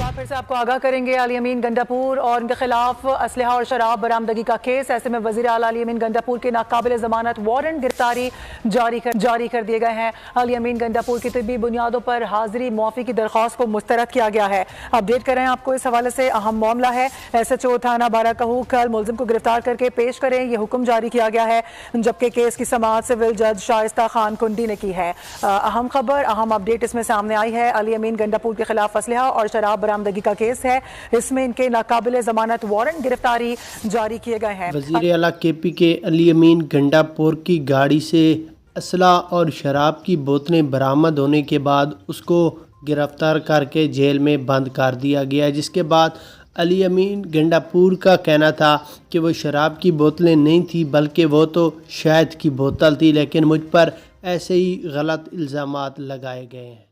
फिर से आपको आगाह करेंगे। अली अमीन गंडापुर और इनके खिलाफ असलहा और शराब बरामदगी का केस। ऐसे में वजीर आला अली अमीन गंडापुर के नाकाबिल जमानत वारंट गिरफ्तारी जारी कर दिए गए हैं। अली अमीन गंडापुर की तिब्बी बुनियादों पर हाजिरी मुआफी की दरख्वास्त को मुस्तरद किया गया है। अपडेट कर रहे हैं आपको इस हवाले से। अहम मामला है, SHO थाना बाराकहू कल मुलजिम को गिरफ्तार करके पेश करें, यह हुक्म जारी किया गया है, जबकि केस की समाअत सिविल जज शाइस्ता खान कुंडी ने की है। अहम खबर, अहम अपडेट इसमें सामने आई है। अली अमीन गंडापुर के खिलाफ असलहा और शराब बरामदगी का केस है। इसमें इनके नाकाबिले जमानत वारंट गिरफ्तारी जारी किए गए हैं। वज़ीर आला KP के अली अमीन गंडापुर की गाड़ी से असला और शराब की बोतलें बरामद होने के बाद उसको गिरफ्तार करके जेल में बंद कर दिया गया, जिसके बाद अली अमीन गंडापुर का कहना था कि वो शराब की बोतलें नहीं थी बल्कि वो तो शहद की बोतल थी, लेकिन मुझ पर ऐसे ही गलत इल्ज़ामात लगाए गए हैं।